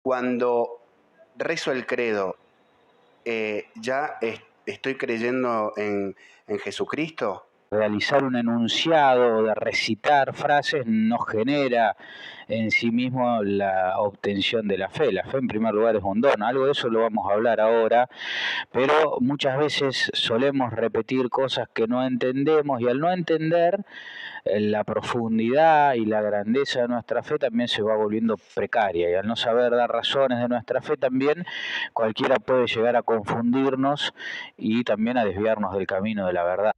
Cuando rezo el credo, estoy creyendo en Jesucristo. Realizar un enunciado o de recitar frases no genera en sí mismo la obtención de la fe. La fe en primer lugar es un don, algo de eso lo vamos a hablar ahora, pero muchas veces solemos repetir cosas que no entendemos y al no entender la profundidad y la grandeza de nuestra fe también se va volviendo precaria y al no saber dar razones de nuestra fe también cualquiera puede llegar a confundirnos y también a desviarnos del camino de la verdad.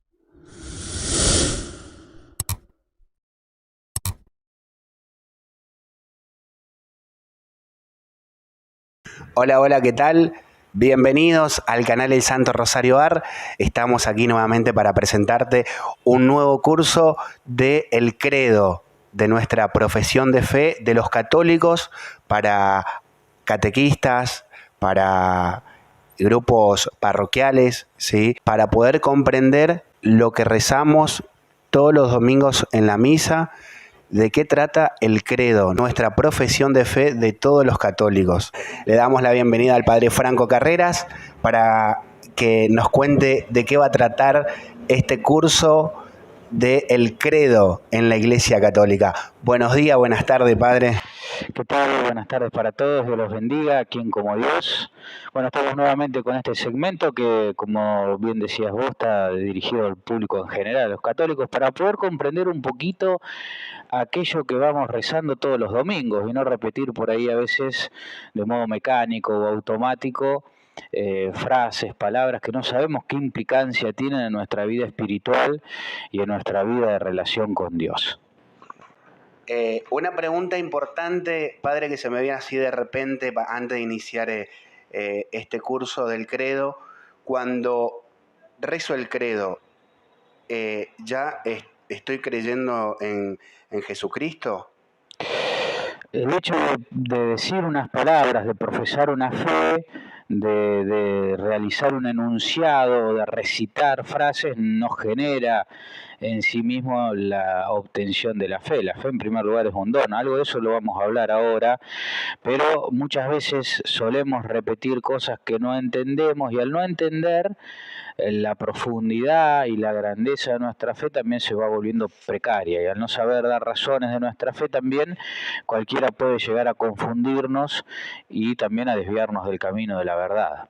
Hola, hola, ¿qué tal? Bienvenidos al canal El Santo Rosario Ar. Estamos aquí nuevamente para presentarte un nuevo curso de El Credo, de nuestra profesión de fe de los católicos para catequistas, para grupos parroquiales, ¿sí? Para poder comprender lo que rezamos todos los domingos en la misa. ¿De qué trata el credo, nuestra profesión de fe de todos los católicos? Le damos la bienvenida al Padre Franco Carreras para que nos cuente de qué va a tratar este curso de el credo en la Iglesia Católica. Buenos días, buenas tardes, Padre. ¿Qué tal? Buenas tardes para todos, Dios los bendiga, quien como Dios. Bueno, estamos nuevamente con este segmento que, como bien decías vos, está dirigido al público en general, a los católicos, para poder comprender un poquito aquello que vamos rezando todos los domingos y no repetir por ahí a veces de modo mecánico o automático frases, palabras que no sabemos qué implicancia tienen en nuestra vida espiritual y en nuestra vida de relación con Dios. Una pregunta importante, Padre, que se me viene así de repente antes de iniciar este curso del credo. Cuando rezo el credo, estoy creyendo en Jesucristo. El hecho de decir unas palabras, de profesar una fe, de realizar un enunciado o de recitar frases no genera en sí mismo la obtención de la fe. La fe en primer lugar es un don, algo de eso lo vamos a hablar ahora, pero muchas veces solemos repetir cosas que no entendemos y al no entender la profundidad y la grandeza de nuestra fe también se va volviendo precaria y al no saber dar razones de nuestra fe también cualquiera puede llegar a confundirnos y también a desviarnos del camino de la verdad.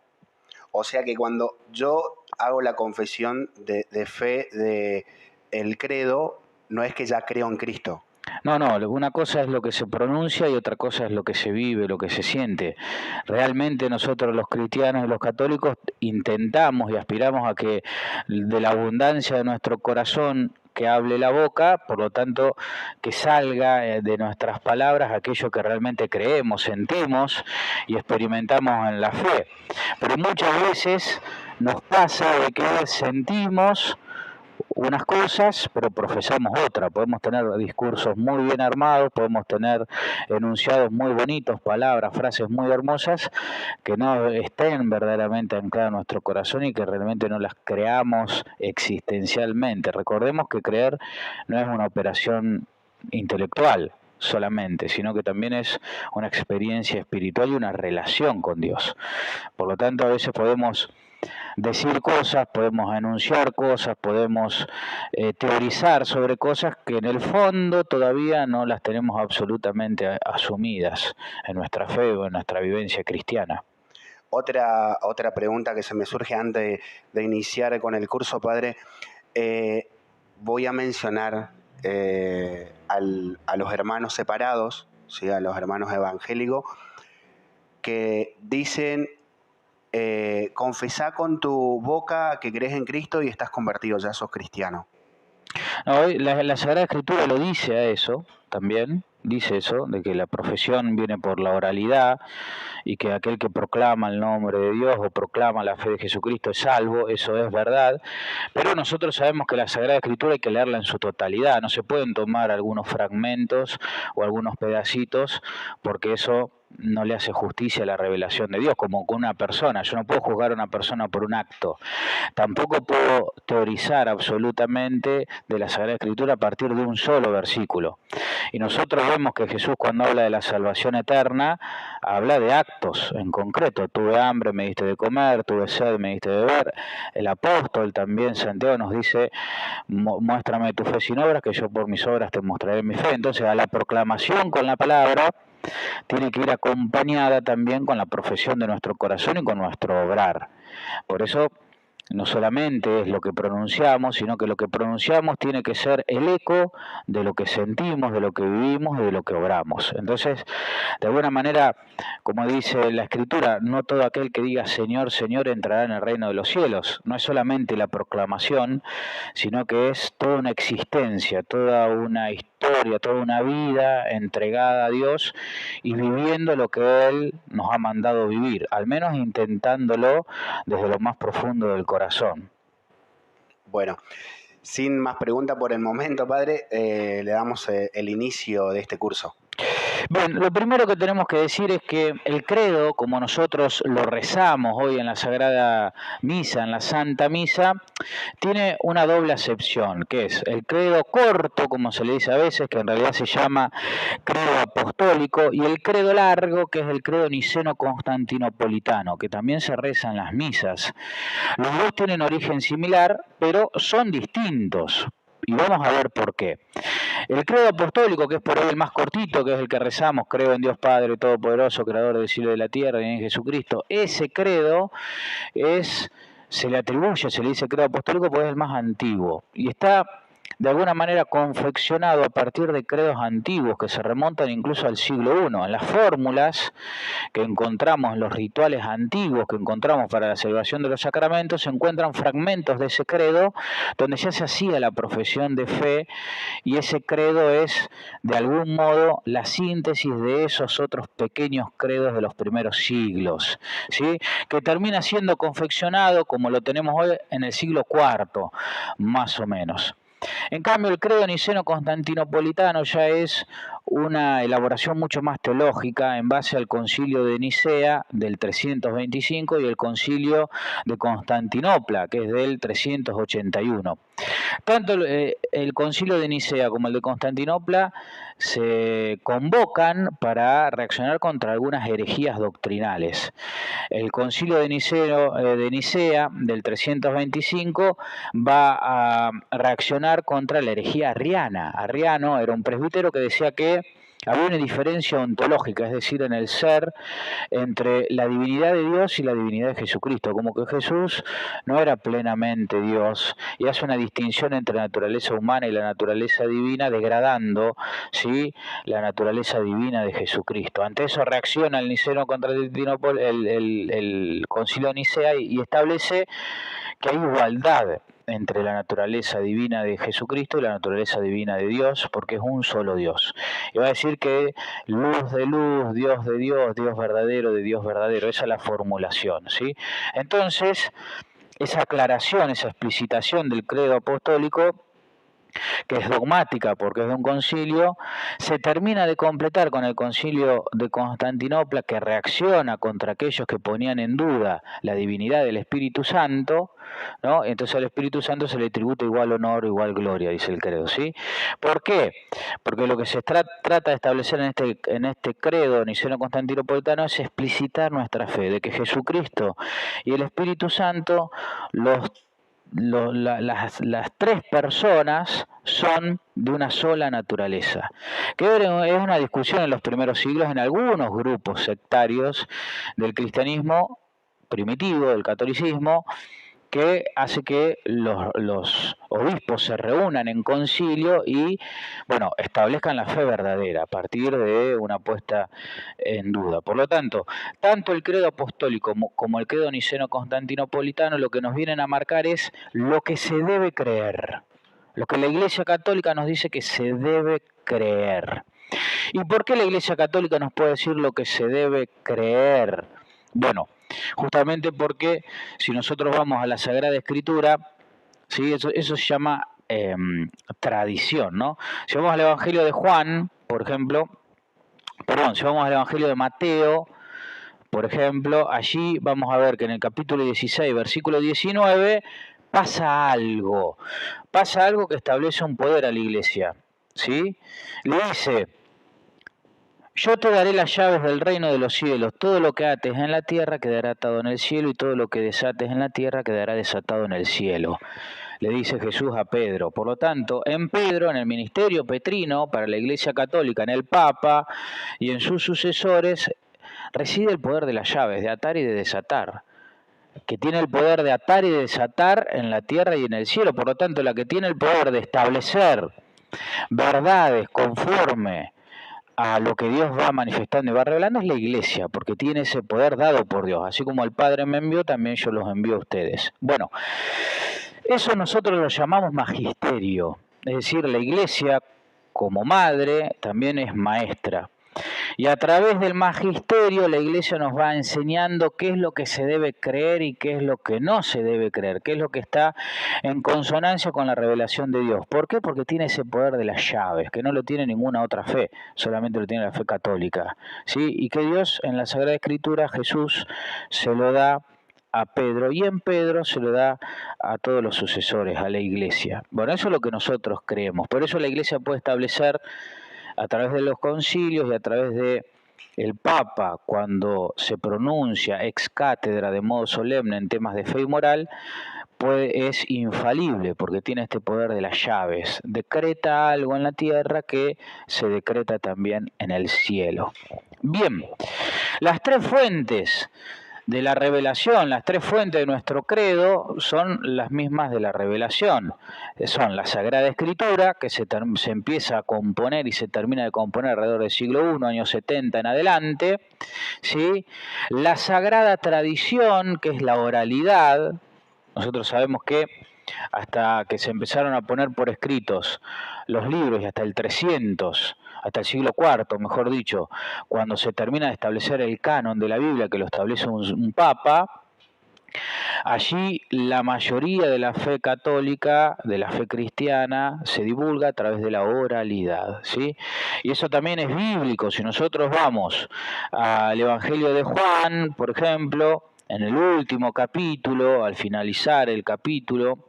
O sea que cuando yo hago la confesión de fe de el credo, no es que ya creo en Cristo. No, una cosa es lo que se pronuncia y otra cosa es lo que se vive, lo que se siente. Realmente nosotros los cristianos y los católicos intentamos y aspiramos a que de la abundancia de nuestro corazón que hable la boca, por lo tanto que salga de nuestras palabras aquello que realmente creemos, sentimos y experimentamos en la fe. Pero muchas veces nos pasa de que sentimos unas cosas, pero profesamos otra. Podemos tener discursos muy bien armados, podemos tener enunciados muy bonitos, palabras, frases muy hermosas, que no estén verdaderamente ancladas en nuestro corazón y que realmente no las creamos existencialmente. Recordemos que creer no es una operación intelectual solamente, sino que también es una experiencia espiritual y una relación con Dios. Por lo tanto, a veces podemos decir cosas, podemos anunciar cosas, podemos teorizar sobre cosas que en el fondo todavía no las tenemos absolutamente asumidas en nuestra fe o en nuestra vivencia cristiana. Otra pregunta que se me surge antes de iniciar con el curso, Padre. Voy a mencionar a los hermanos separados, ¿sí? A los hermanos evangélicos, que dicen, confesá con tu boca que crees en Cristo y estás convertido, ya sos cristiano. No, la Sagrada Escritura lo dice a eso también, dice eso, de que la profesión viene por la oralidad y que aquel que proclama el nombre de Dios o proclama la fe de Jesucristo es salvo, eso es verdad, pero nosotros sabemos que la Sagrada Escritura hay que leerla en su totalidad, no se pueden tomar algunos fragmentos o algunos pedacitos, porque eso no le hace justicia a la revelación de Dios, como con una persona. Yo no puedo juzgar a una persona por un acto. Tampoco puedo teorizar absolutamente de la Sagrada Escritura a partir de un solo versículo. Y nosotros vemos que Jesús, cuando habla de la salvación eterna, habla de actos en concreto. Tuve hambre, me diste de comer; tuve sed, me diste de beber. El apóstol también, Santiago, nos dice: muéstrame tu fe sin obras, que yo por mis obras te mostraré mi fe. Entonces, a la proclamación con la palabra tiene que ir acompañada también con la profesión de nuestro corazón y con nuestro obrar. Por eso, no solamente es lo que pronunciamos, sino que lo que pronunciamos tiene que ser el eco de lo que sentimos, de lo que vivimos y de lo que obramos. Entonces, de alguna manera, como dice la Escritura, no todo aquel que diga Señor, Señor entrará en el reino de los cielos. No es solamente la proclamación, sino que es toda una existencia, toda una historia, toda una vida entregada a Dios y viviendo lo que Él nos ha mandado vivir, al menos intentándolo desde lo más profundo del corazón. Bueno, sin más preguntas por el momento, padre, le damos el inicio de este curso. Bueno, lo primero que tenemos que decir es que el credo, como nosotros lo rezamos hoy en la Sagrada Misa, en la Santa Misa, tiene una doble acepción, que es el credo corto, como se le dice a veces, que en realidad se llama credo apostólico, y el credo largo, que es el credo niceno-constantinopolitano, que también se reza en las misas. Los dos tienen origen similar, pero son distintos. Y vamos a ver por qué. El credo apostólico, que es por ahí el más cortito, que es el que rezamos: creo en Dios Padre Todopoderoso, Creador del cielo y de la tierra, y en Jesucristo. Ese credo se le atribuye, se le dice credo apostólico porque es el más antiguo. Y está de alguna manera confeccionado a partir de credos antiguos que se remontan incluso al siglo I. En las fórmulas que encontramos, en los rituales antiguos que encontramos para la celebración de los sacramentos, se encuentran fragmentos de ese credo donde ya se hacía la profesión de fe, y ese credo es de algún modo la síntesis de esos otros pequeños credos de los primeros siglos, ¿sí? Que termina siendo confeccionado como lo tenemos hoy en el siglo IV, más o menos. En cambio, el credo niceno-constantinopolitano ya es una elaboración mucho más teológica en base al concilio de Nicea del 325 y el concilio de Constantinopla, que es del 381. Tanto el concilio de Nicea como el de Constantinopla se convocan para reaccionar contra algunas herejías doctrinales. El concilio de Nicea del 325 va a reaccionar contra la herejía arriana. Arriano era un presbítero que decía que había una diferencia ontológica, es decir, en el ser, entre la divinidad de Dios y la divinidad de Jesucristo, como que Jesús no era plenamente Dios, y hace una distinción entre la naturaleza humana y la naturaleza divina, degradando, ¿sí?, la naturaleza divina de Jesucristo. Ante eso reacciona el el concilio de Nicea y establece que hay igualdad entre la naturaleza divina de Jesucristo y la naturaleza divina de Dios, porque es un solo Dios. Y va a decir que luz de luz, Dios de Dios, Dios verdadero de Dios verdadero. Esa es la formulación, ¿sí? Entonces, esa aclaración, esa explicitación del credo apostólico, que es dogmática porque es de un concilio, se termina de completar con el concilio de Constantinopla, que reacciona contra aquellos que ponían en duda la divinidad del Espíritu Santo, ¿no? Entonces al Espíritu Santo se le tributa igual honor, igual gloria, dice el credo, ¿sí? ¿Por qué? Porque lo que se trata de establecer en este credo niceno-constantinopolitano es explicitar nuestra fe, de que Jesucristo y el Espíritu Santo, las tres personas, son de una sola naturaleza. Que es una discusión en los primeros siglos en algunos grupos sectarios del cristianismo primitivo, del catolicismo, que hace que los obispos se reúnan en concilio y, bueno, establezcan la fe verdadera a partir de una puesta en duda. Por lo tanto el credo apostólico como el credo niceno-constantinopolitano lo que nos vienen a marcar es lo que se debe creer, lo que la Iglesia Católica nos dice que se debe creer. ¿Y por qué la Iglesia Católica nos puede decir lo que se debe creer? Bueno, justamente porque si nosotros vamos a la Sagrada Escritura, ¿sí? Eso se llama tradición, ¿no? Si vamos al Evangelio de Juan, por ejemplo, si vamos al Evangelio de Mateo, por ejemplo, allí vamos a ver que en el capítulo 16, versículo 19, pasa algo que establece un poder a la Iglesia, ¿sí? Le dice: yo te daré las llaves del reino de los cielos. Todo lo que ates en la tierra quedará atado en el cielo, y todo lo que desates en la tierra quedará desatado en el cielo. Le dice Jesús a Pedro. Por lo tanto, en Pedro, en el ministerio petrino, para la Iglesia Católica, en el Papa y en sus sucesores, reside el poder de las llaves, de atar y de desatar, que tiene el poder de atar y de desatar en la tierra y en el cielo. Por lo tanto, la que tiene el poder de establecer verdades conforme a lo que Dios va manifestando y va revelando es la Iglesia, porque tiene ese poder dado por Dios. Así como el Padre me envió, también yo los envío a ustedes. Bueno, eso nosotros lo llamamos magisterio, es decir, la Iglesia como madre también es maestra. Y a través del magisterio la Iglesia nos va enseñando qué es lo que se debe creer y qué es lo que no se debe creer, qué es lo que está en consonancia con la revelación de Dios. ¿Por qué? Porque tiene ese poder de las llaves, que no lo tiene ninguna otra fe, solamente lo tiene la fe católica, ¿sí? Y que Dios en la Sagrada Escritura, Jesús, se lo da a Pedro, y en Pedro se lo da a todos los sucesores, a la Iglesia. Bueno, eso es lo que nosotros creemos. Por eso la Iglesia puede establecer a través de los concilios y a través de el Papa, cuando se pronuncia ex cátedra de modo solemne en temas de fe y moral, es infalible porque tiene este poder de las llaves. Decreta algo en la tierra que se decreta también en el cielo. Bien, las tres fuentes de la revelación, las tres fuentes de nuestro credo son las mismas de la revelación. Son la Sagrada Escritura, que se empieza a componer y se termina de componer alrededor del siglo I, años 70 en adelante, ¿sí? La Sagrada Tradición, que es la oralidad. Nosotros sabemos que hasta que se empezaron a poner por escritos los libros, y hasta el 300, hasta el siglo IV, mejor dicho, cuando se termina de establecer el canon de la Biblia, que lo establece un papa, allí la mayoría de la fe católica, de la fe cristiana, se divulga a través de la oralidad, ¿sí? Y eso también es bíblico. Si nosotros vamos al Evangelio de Juan, por ejemplo, en el último capítulo, al finalizar el capítulo,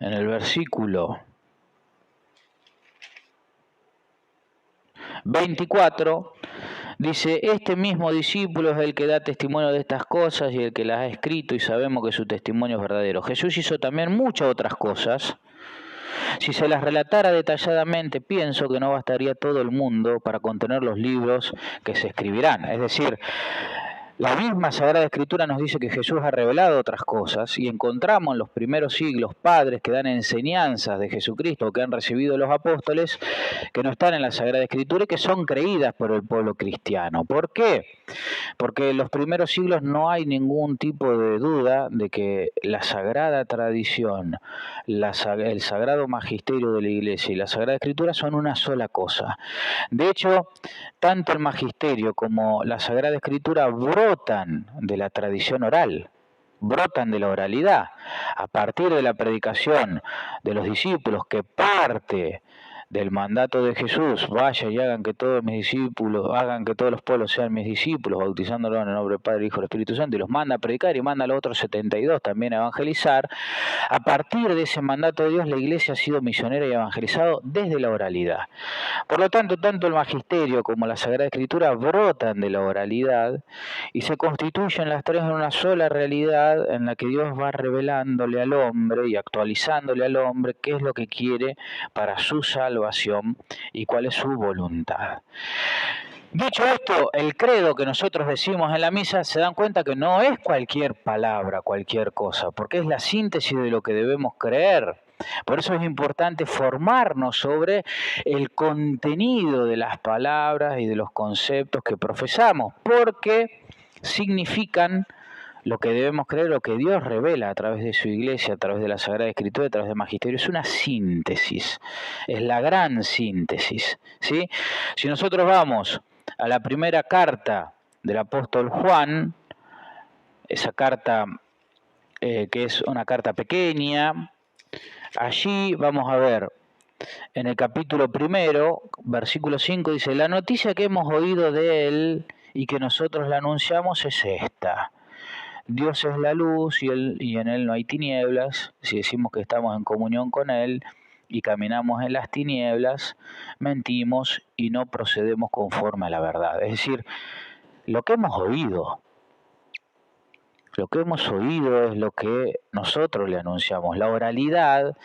en el versículo 24, dice: este mismo discípulo es el que da testimonio de estas cosas y el que las ha escrito, y sabemos que su testimonio es verdadero. Jesús hizo también muchas otras cosas. Si se las relatara detalladamente, pienso que no bastaría todo el mundo para contener los libros que se escribirán. Es decir, la misma Sagrada Escritura nos dice que Jesús ha revelado otras cosas, y encontramos en los primeros siglos padres que dan enseñanzas de Jesucristo, que han recibido los apóstoles, que no están en la Sagrada Escritura y que son creídas por el pueblo cristiano. ¿Por qué? Porque en los primeros siglos no hay ningún tipo de duda de que la Sagrada Tradición, el Sagrado Magisterio de la Iglesia y la Sagrada Escritura son una sola cosa. De hecho, tanto el Magisterio como la Sagrada Escritura brotan de la tradición oral, brotan de la oralidad, a partir de la predicación de los discípulos, que parte del mandato de Jesús: vaya y hagan que todos los pueblos sean mis discípulos, bautizándolos en el nombre del Padre, Hijo y Espíritu Santo, y los manda a predicar y manda a los otros 72 también a evangelizar. A partir de ese mandato de Dios, la Iglesia ha sido misionera y evangelizado desde la oralidad. Por lo tanto, tanto el Magisterio como la Sagrada Escritura brotan de la oralidad y se constituyen las tres en una sola realidad, en la que Dios va revelándole al hombre y actualizándole al hombre qué es lo que quiere para su salvación y cuál es su voluntad. Dicho esto, el credo que nosotros decimos en la misa, se dan cuenta que no es cualquier palabra, cualquier cosa, porque es la síntesis de lo que debemos creer. Por eso es importante formarnos sobre el contenido de las palabras y de los conceptos que profesamos, porque significan lo que debemos creer, lo que Dios revela a través de su iglesia, a través de la Sagrada Escritura, a través del Magisterio. Es una síntesis, es la gran síntesis, ¿sí? Si nosotros vamos a la primera carta del apóstol Juan, esa carta que es una carta pequeña, allí vamos a ver en el capítulo 1, versículo 5, dice: la noticia que hemos oído de él y que nosotros la anunciamos es esta: Dios es la luz y en él no hay tinieblas. Si decimos que estamos en comunión con él y caminamos en las tinieblas, mentimos y no procedemos conforme a la verdad. Es decir, lo que hemos oído es lo que nosotros le anunciamos. La oralidad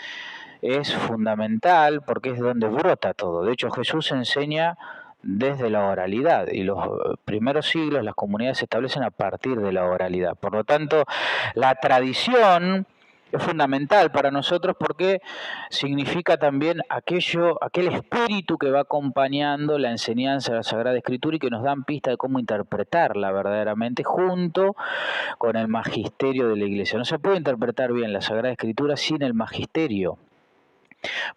es fundamental porque es donde brota todo. De hecho, Jesús enseña desde la oralidad y los primeros siglos las comunidades se establecen a partir de la oralidad. Por lo tanto, la tradición es fundamental para nosotros porque significa también aquel espíritu que va acompañando la enseñanza de la Sagrada Escritura y que nos dan pista de cómo interpretarla verdaderamente junto con el magisterio de la Iglesia. No se puede interpretar bien la Sagrada Escritura sin el magisterio.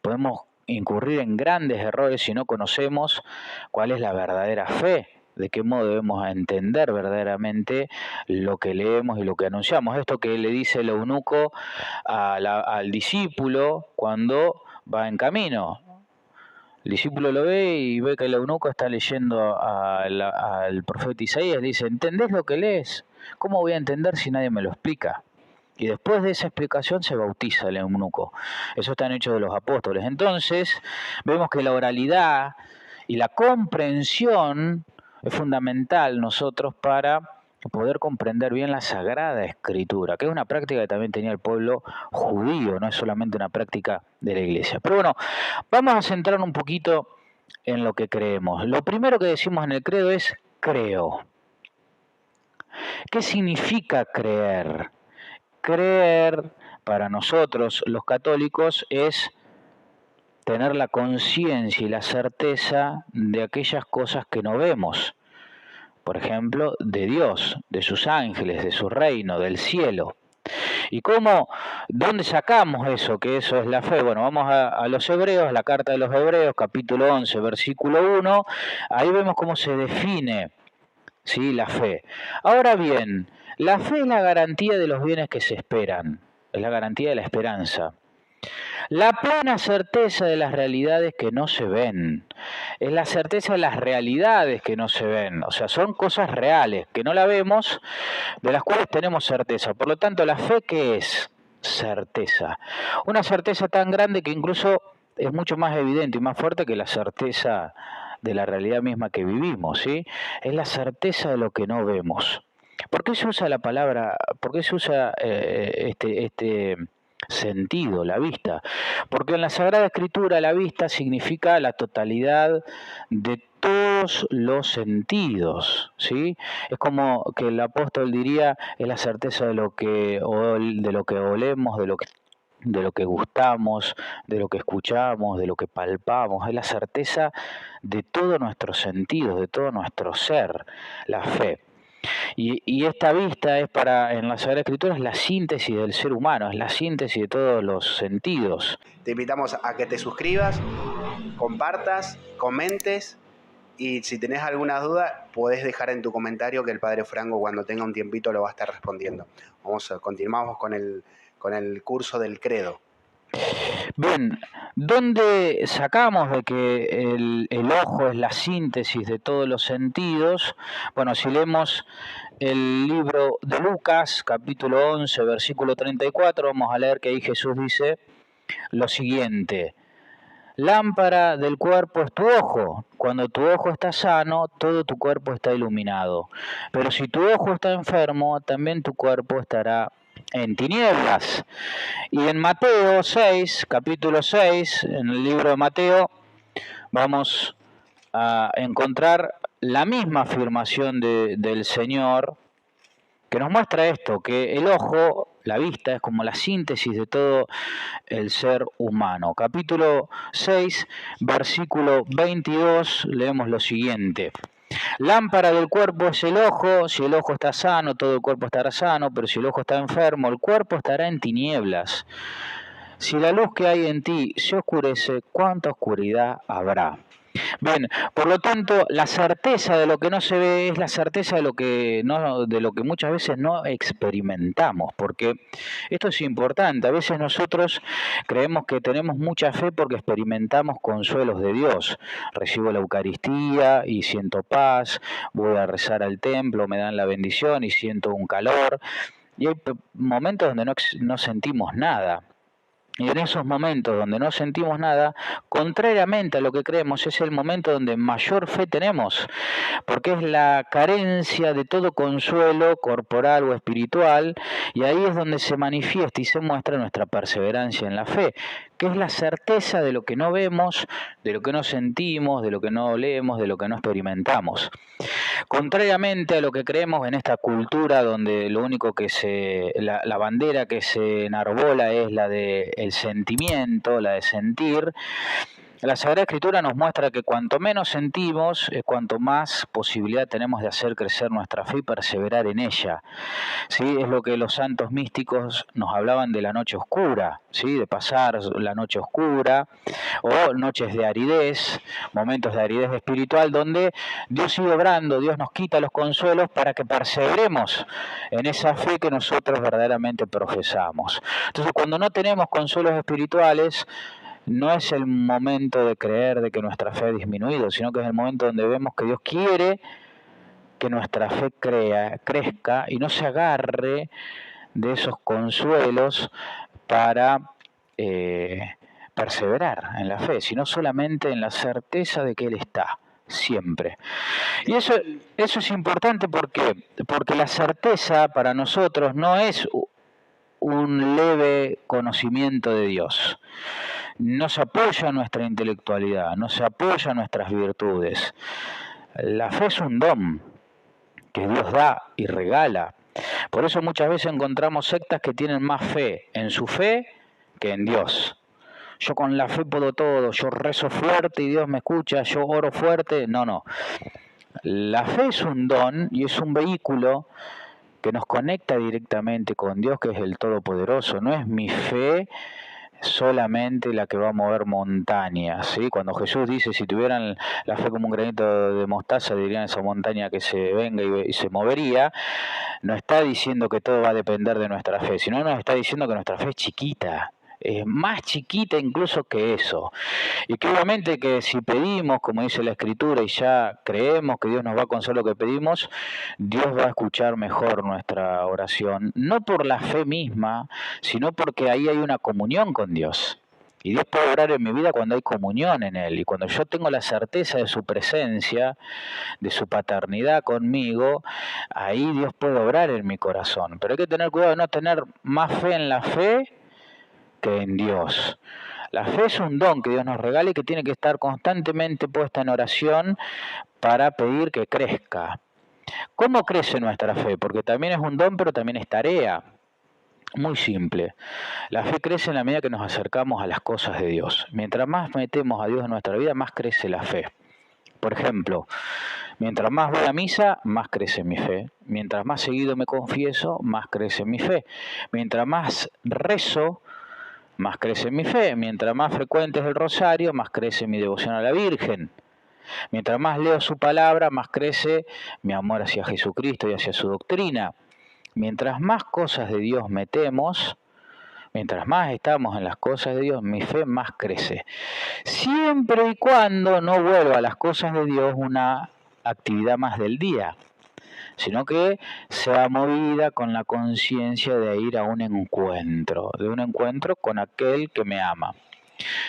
Podemos incurrir en grandes errores si no conocemos cuál es la verdadera fe, de qué modo debemos entender verdaderamente lo que leemos y lo que anunciamos. Esto que le dice el eunuco al discípulo cuando va en camino. El discípulo lo ve y ve que el eunuco está leyendo al profeta Isaías. Le dice: ¿entendés lo que lees? ¿Cómo voy a entender si nadie me lo explica? Y después de esa explicación se bautiza el eunuco. Eso está en Hechos de los Apóstoles. Entonces, vemos que la oralidad y la comprensión es fundamental nosotros para poder comprender bien la Sagrada Escritura, que es una práctica que también tenía el pueblo judío, no es solamente una práctica de la Iglesia. Pero bueno, vamos a centrarnos un poquito en lo que creemos. Lo primero que decimos en el credo es creo. ¿Qué significa creer? Creer, para nosotros los católicos, es tener la conciencia y la certeza de aquellas cosas que no vemos. Por ejemplo, de Dios, de sus ángeles, de su reino, del cielo. ¿Y dónde sacamos eso? Que eso es la fe. Bueno, vamos a los Hebreos, la carta de los Hebreos, capítulo 11, versículo 1. Ahí vemos cómo se define, ¿sí?, la fe. Ahora bien, la fe es la garantía de los bienes que se esperan, es la garantía de la esperanza. La plena certeza de las realidades que no se ven, es la certeza de las realidades que no se ven. O sea, son cosas reales, que no la vemos, de las cuales tenemos certeza. Por lo tanto, la fe, ¿qué es? Certeza. Una certeza tan grande que incluso es mucho más evidente y más fuerte que la certeza de la realidad misma que vivimos, ¿sí? Es la certeza de lo que no vemos. ¿Por qué se usa la palabra, por qué se usa este sentido, la vista? Porque en la Sagrada Escritura la vista significa la totalidad de todos los sentidos, ¿sí? Es como que el apóstol diría, es la certeza de lo que olemos, de lo que gustamos, de lo que escuchamos, de lo que palpamos. Es la certeza de todos nuestros sentidos, de todo nuestro ser, la fe. Y esta vista en la Sagrada Escritura es la síntesis del ser humano, es la síntesis de todos los sentidos. Te invitamos a que te suscribas, compartas, comentes, y si tenés alguna duda podés dejar en tu comentario que el Padre Franco, cuando tenga un tiempito, lo va a estar respondiendo. Continuamos con el curso del credo. Bien, ¿dónde sacamos de que el ojo es la síntesis de todos los sentidos? Bueno, si leemos el libro de Lucas, capítulo 11, versículo 34, vamos a leer que ahí Jesús dice lo siguiente: lámpara del cuerpo es tu ojo. Cuando tu ojo está sano, todo tu cuerpo está iluminado. Pero si tu ojo está enfermo, también tu cuerpo estará en tinieblas. Y en Mateo 6, capítulo 6, en el libro de Mateo, vamos a encontrar la misma afirmación del Señor, que nos muestra esto, que el ojo, la vista, es como la síntesis de todo el ser humano. Capítulo 6, versículo 22, leemos lo siguiente: Lámpara del cuerpo es el ojo. Si el ojo está sano, todo el cuerpo estará sano, pero si el ojo está enfermo, el cuerpo estará en tinieblas. Si la luz que hay en ti se oscurece, ¿cuánta oscuridad habrá? Bien, por lo tanto, la certeza de lo que no se ve es la certeza de lo que no, de lo que muchas veces no experimentamos, porque esto es importante. A veces nosotros creemos que tenemos mucha fe porque experimentamos consuelos de Dios. Recibo la Eucaristía y siento paz, voy a rezar al templo, me dan la bendición y siento un calor. Y hay momentos donde no sentimos nada. Y en esos momentos donde no sentimos nada, contrariamente a lo que creemos, es el momento donde mayor fe tenemos, porque es la carencia de todo consuelo corporal o espiritual, y ahí es donde se manifiesta y se muestra nuestra perseverancia en la fe, que es la certeza de lo que no vemos, de lo que no sentimos, de lo que no leemos, de lo que no experimentamos. Contrariamente a lo que creemos en esta cultura donde lo único que la bandera que se enarbola es la del sentimiento, la de sentir, la Sagrada Escritura nos muestra que cuanto menos sentimos, es cuanto más posibilidad tenemos de hacer crecer nuestra fe y perseverar en ella. ¿Sí? Es lo que los santos místicos nos hablaban de la noche oscura, ¿sí? De pasar la noche oscura, o noches de aridez, momentos de aridez espiritual, donde Dios sigue obrando, Dios nos quita los consuelos para que perseveremos en esa fe que nosotros verdaderamente profesamos. Entonces, cuando no tenemos consuelos espirituales, no es el momento de creer de que nuestra fe ha disminuido, sino que es el momento donde vemos que Dios quiere que nuestra fe crezca y no se agarre de esos consuelos para perseverar en la fe, sino solamente en la certeza de que Él está siempre. Y eso es importante porque la certeza para nosotros no es un leve conocimiento de Dios. No se apoya en nuestra intelectualidad, no se apoya en nuestras virtudes. La fe es un don que Dios da y regala. Por eso muchas veces encontramos sectas que tienen más fe en su fe que en Dios. Yo con la fe puedo todo, yo rezo fuerte y Dios me escucha, yo oro fuerte. No. La fe es un don y es un vehículo que nos conecta directamente con Dios, que es el Todopoderoso. No es mi fe solamente la que va a mover montañas, ¿sí? Cuando Jesús dice, si tuvieran la fe como un granito de mostaza, dirían a esa montaña que se venga y se movería, no está diciendo que todo va a depender de nuestra fe, sino nos está diciendo que nuestra fe es chiquita, es más chiquita incluso que eso. Y que obviamente que si pedimos, como dice la Escritura, y ya creemos que Dios nos va a conceder lo que pedimos, Dios va a escuchar mejor nuestra oración, no por la fe misma, sino porque ahí hay una comunión con Dios. Y Dios puede obrar en mi vida cuando hay comunión en Él. Y cuando yo tengo la certeza de su presencia, de su paternidad conmigo, ahí Dios puede obrar en mi corazón. Pero hay que tener cuidado de no tener más fe en la fe que en Dios. La fe es un don que Dios nos regala y que tiene que estar constantemente puesta en oración para pedir que crezca. ¿Cómo crece nuestra fe? Porque también es un don, pero también es tarea. Muy simple. La fe crece en la medida que nos acercamos a las cosas de Dios. Mientras más metemos a Dios en nuestra vida, más crece la fe. Por ejemplo, mientras más voy a misa, más crece mi fe. Mientras más seguido me confieso, más crece mi fe. Mientras más rezo, más crece mi fe. Mientras más frecuente es el rosario, más crece mi devoción a la Virgen. Mientras más leo su palabra, más crece mi amor hacia Jesucristo y hacia su doctrina. Mientras más cosas de Dios metemos, mientras más estamos en las cosas de Dios, mi fe más crece. Siempre y cuando no vuelva a las cosas de Dios una actividad más del día, sino que sea movida con la conciencia de ir a un encuentro, con aquel que me ama.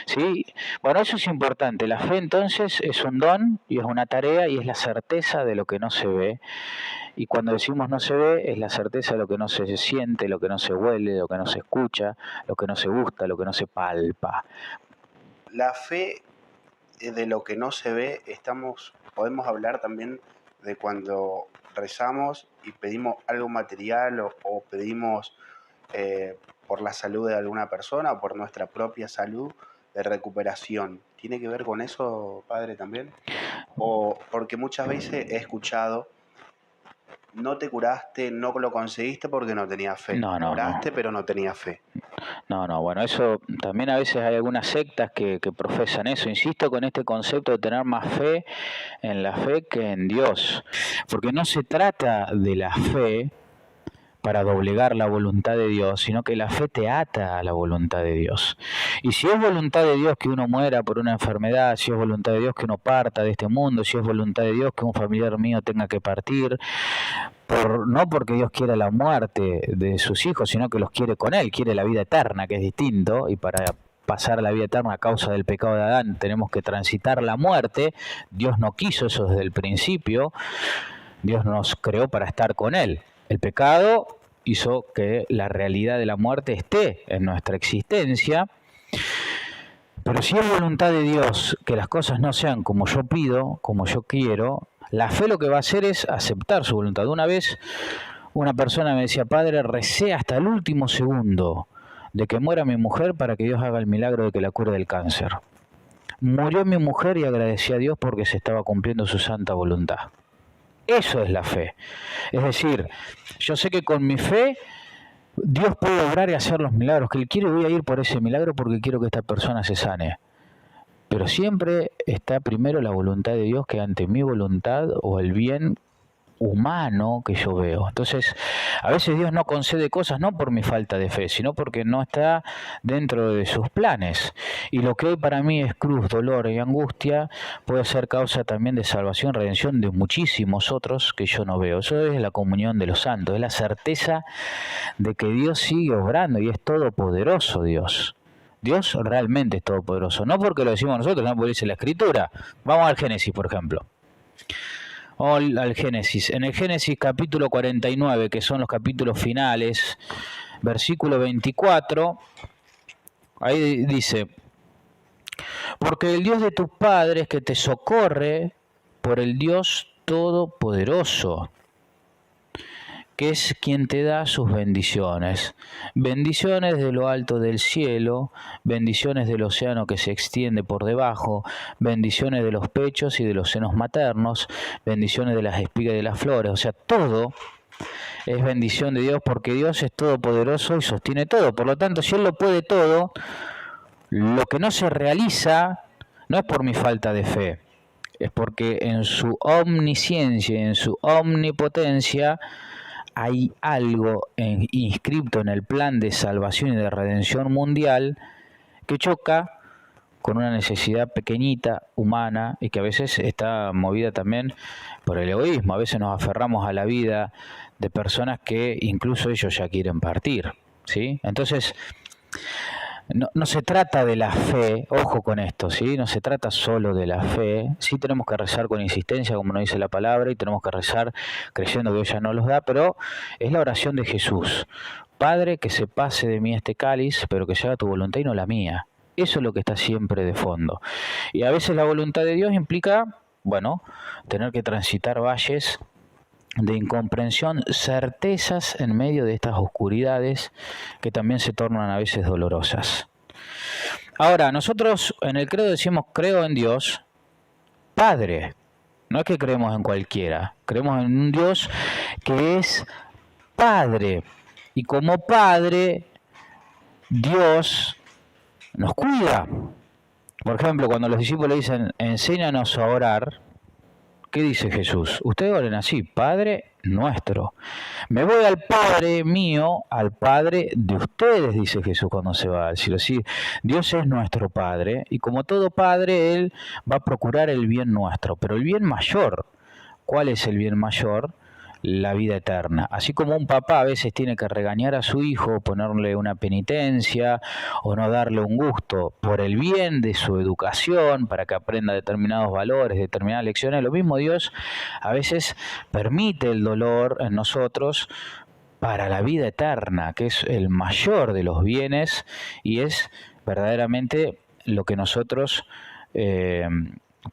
¿Sí? Bueno, eso es importante. La fe entonces es un don y es una tarea y es la certeza de lo que no se ve. Y cuando decimos no se ve, es la certeza de lo que no se siente, lo que no se huele, lo que no se escucha, lo que no se gusta, lo que no se palpa. La fe de lo que no se ve, podemos hablar también de cuando rezamos y pedimos algo material o pedimos por la salud de alguna persona o por nuestra propia salud de recuperación. ¿Tiene que ver con eso, padre, también? O porque muchas veces he escuchado, no te curaste, no lo conseguiste porque no tenías fe. No. Oraste, pero no tenías fe. No, bueno, eso también a veces hay algunas sectas que profesan eso. Insisto con este concepto de tener más fe en la fe que en Dios. Porque no se trata de la fe para doblegar la voluntad de Dios, sino que la fe te ata a la voluntad de Dios. Y si es voluntad de Dios que uno muera por una enfermedad, si es voluntad de Dios que uno parta de este mundo, si es voluntad de Dios que un familiar mío tenga que partir, no porque Dios quiera la muerte de sus hijos, sino que los quiere con Él, quiere la vida eterna, que es distinto, y para pasar a la vida eterna a causa del pecado de Adán tenemos que transitar la muerte. Dios no quiso eso desde el principio, Dios nos creó para estar con Él. El pecado hizo que la realidad de la muerte esté en nuestra existencia, pero si es voluntad de Dios que las cosas no sean como yo pido, como yo quiero, la fe lo que va a hacer es aceptar su voluntad. Una vez una persona me decía: Padre, recé hasta el último segundo de que muera mi mujer para que Dios haga el milagro de que la cure del cáncer. Murió mi mujer y agradecí a Dios porque se estaba cumpliendo su santa voluntad. Eso es la fe. Es decir, yo sé que con mi fe Dios puede obrar y hacer los milagros que Él quiere, voy a ir por ese milagro porque quiero que esta persona se sane. Pero siempre está primero la voluntad de Dios que ante mi voluntad o el bien humano que yo veo. Entonces, a veces Dios no concede cosas no por mi falta de fe, sino porque no está dentro de sus planes. Y lo que hoy para mí es cruz, dolor y angustia puede ser causa también de salvación, redención de muchísimos otros que yo no veo. Eso es la comunión de los santos, es la certeza de que Dios sigue obrando y es todopoderoso Dios. Dios realmente es todopoderoso, no porque lo decimos nosotros, no porque dice la Escritura. Vamos al Génesis, por ejemplo. Al Génesis. En el Génesis capítulo 49, que son los capítulos finales, versículo 24, ahí dice: porque el Dios de tus padres que te socorre por el Dios Todopoderoso, que es quien te da sus bendiciones. Bendiciones de lo alto del cielo, bendiciones del océano que se extiende por debajo, bendiciones de los pechos y de los senos maternos, bendiciones de las espigas y de las flores. O sea, todo es bendición de Dios porque Dios es todopoderoso y sostiene todo. Por lo tanto, si Él lo puede todo, lo que no se realiza no es por mi falta de fe, es porque en su omnisciencia y en su omnipotencia hay algo inscripto en el plan de salvación y de redención mundial que choca con una necesidad pequeñita, humana, y que a veces está movida también por el egoísmo. A veces nos aferramos a la vida de personas que incluso ellos ya quieren partir, ¿sí? Entonces, no se trata de la fe, ojo con esto, ¿sí? No se trata solo de la fe. Sí tenemos que rezar con insistencia, como nos dice la palabra, y tenemos que rezar creyendo que ella nos los da, pero es la oración de Jesús. Padre, que se pase de mí este cáliz, pero que se haga tu voluntad y no la mía. Eso es lo que está siempre de fondo. Y a veces la voluntad de Dios implica, bueno, tener que transitar valles de incomprensión, certezas en medio de estas oscuridades que también se tornan a veces dolorosas. Ahora, nosotros en el credo decimos: creo en Dios Padre. No es que creemos en cualquiera, creemos en un Dios que es Padre. Y como Padre, Dios nos cuida. Por ejemplo, cuando los discípulos le dicen: enséñanos a orar, ¿qué dice Jesús? Ustedes oren así: Padre nuestro. Me voy al Padre mío, al Padre de ustedes, dice Jesús cuando se va al cielo. Sí, Dios es nuestro Padre y como todo Padre, Él va a procurar el bien nuestro, pero el bien mayor. ¿Cuál es el bien mayor? La vida eterna. Así como un papá a veces tiene que regañar a su hijo, ponerle una penitencia o no darle un gusto por el bien de su educación, para que aprenda determinados valores, determinadas lecciones, lo mismo Dios a veces permite el dolor en nosotros para la vida eterna, que es el mayor de los bienes y es verdaderamente lo que nosotros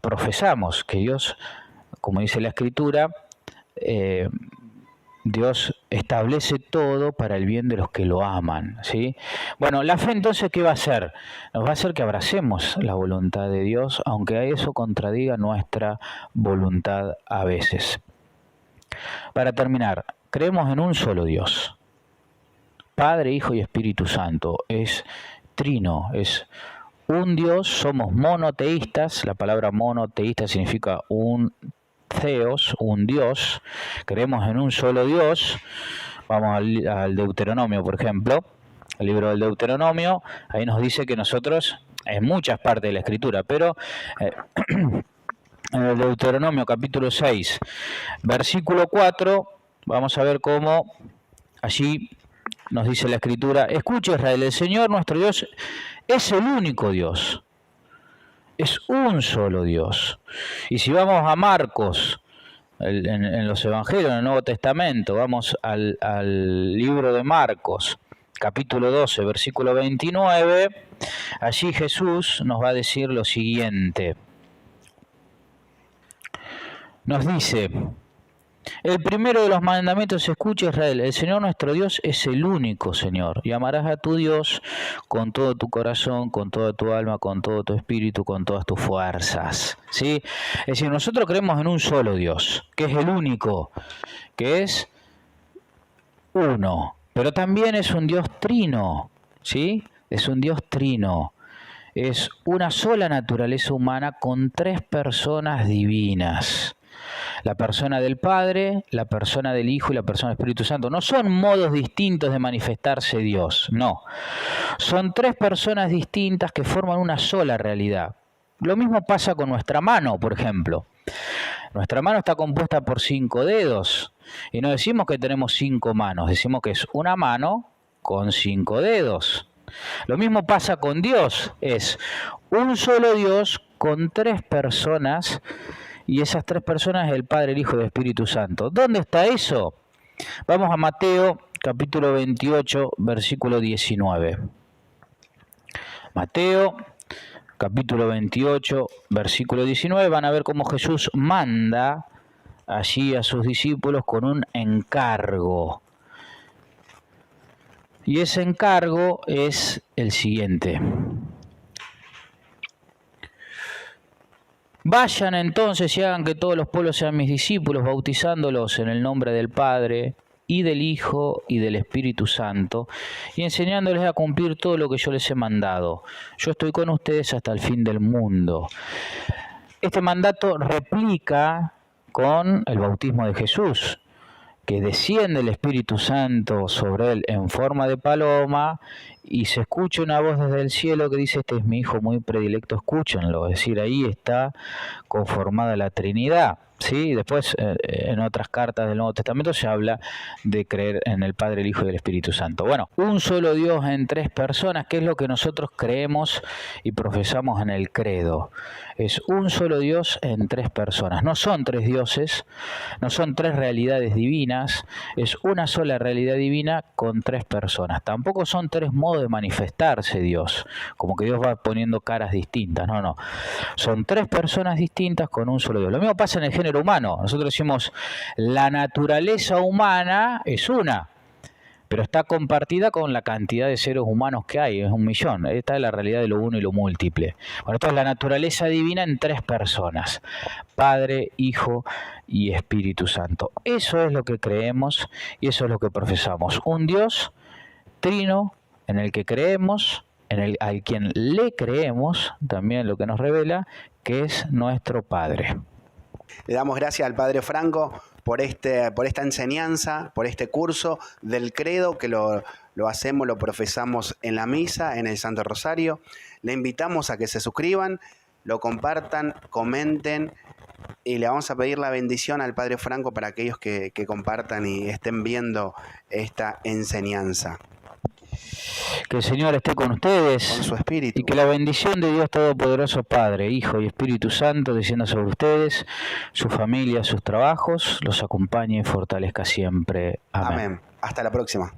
profesamos, que Dios, como dice la Escritura, Dios establece todo para el bien de los que lo aman, ¿sí? Bueno, la fe entonces, ¿qué va a hacer? Nos va a hacer que abracemos la voluntad de Dios, aunque eso contradiga nuestra voluntad a veces. Para terminar, creemos en un solo Dios, Padre, Hijo y Espíritu Santo. Es trino, es un Dios, somos monoteístas. La palabra monoteísta significa un Theos, un Dios. Creemos en un solo Dios. Vamos al Deuteronomio, por ejemplo, el libro del Deuteronomio. Ahí nos dice que nosotros, en muchas partes de la Escritura, pero en el Deuteronomio capítulo 6, versículo 4, vamos a ver cómo allí nos dice la Escritura: escucha, Israel, el Señor nuestro Dios es el único Dios. Es un solo Dios. Y si vamos a Marcos, en los Evangelios, en el Nuevo Testamento, vamos al libro de Marcos, capítulo 12, versículo 29, allí Jesús nos va a decir lo siguiente. Nos dice: el primero de los mandamientos, escucha, Israel, el Señor nuestro Dios es el único Señor, y amarás a tu Dios con todo tu corazón, con toda tu alma, con todo tu espíritu, con todas tus fuerzas, ¿sí? Es decir, nosotros creemos en un solo Dios, que es el único, que es uno, pero también es un Dios trino, ¿sí? Es un Dios trino. Es una sola naturaleza humana con tres personas divinas. La persona del Padre, la persona del Hijo y la persona del Espíritu Santo. No son modos distintos de manifestarse Dios, no. Son tres personas distintas que forman una sola realidad. Lo mismo pasa con nuestra mano, por ejemplo. Nuestra mano está compuesta por 5 dedos. Y no decimos que tenemos 5 manos, decimos que es una mano con 5 dedos. Lo mismo pasa con Dios. Es un solo Dios con tres personas. Y esas tres personas es el Padre, el Hijo y el Espíritu Santo. ¿Dónde está eso? Vamos a Mateo, capítulo 28, versículo 19. Mateo, capítulo 28, versículo 19. Van a ver cómo Jesús manda allí a sus discípulos con un encargo. Y ese encargo es el siguiente: vayan entonces y hagan que todos los pueblos sean mis discípulos, bautizándolos en el nombre del Padre, y del Hijo, y del Espíritu Santo, y enseñándoles a cumplir todo lo que yo les he mandado. Yo estoy con ustedes hasta el fin del mundo. Este mandato replica con el bautismo de Jesús, que desciende el Espíritu Santo sobre él en forma de paloma, y se escucha una voz desde el cielo que dice: este es mi Hijo muy predilecto, escúchenlo. Es decir, ahí está conformada la Trinidad, ¿sí? Después, en otras cartas del Nuevo Testamento se habla de creer en el Padre, el Hijo y el Espíritu Santo. Bueno, un solo Dios en tres personas, que es lo que nosotros creemos y profesamos en el credo. Es un solo Dios en tres personas. No son tres dioses, no son tres realidades divinas, es una sola realidad divina con tres personas. Tampoco son tres modos de manifestarse Dios, como que Dios va poniendo caras distintas. No, no. Son tres personas distintas con un solo Dios. Lo mismo pasa en el género humano. Nosotros decimos, la naturaleza humana es una, pero está compartida con la cantidad de seres humanos que hay, es 1.000.000. Esta es la realidad de lo uno y lo múltiple. Bueno, esto es la naturaleza divina en tres personas: Padre, Hijo y Espíritu Santo. Eso es lo que creemos y eso es lo que profesamos. Un Dios trino en el que creemos, al quien le creemos, también lo que nos revela que es nuestro Padre. Le damos gracias al Padre Franco por esta enseñanza, por este curso del credo que lo hacemos, lo profesamos en la misa, en el Santo Rosario. Le invitamos a que se suscriban, lo compartan, comenten, y le vamos a pedir la bendición al Padre Franco para aquellos que compartan y estén viendo esta enseñanza. Que el Señor esté con ustedes, con su espíritu, y que la bendición de Dios Todopoderoso, Padre, Hijo y Espíritu Santo, descienda sobre ustedes, su familia, sus trabajos, los acompañe y fortalezca siempre. Amén. Amén. Hasta la próxima.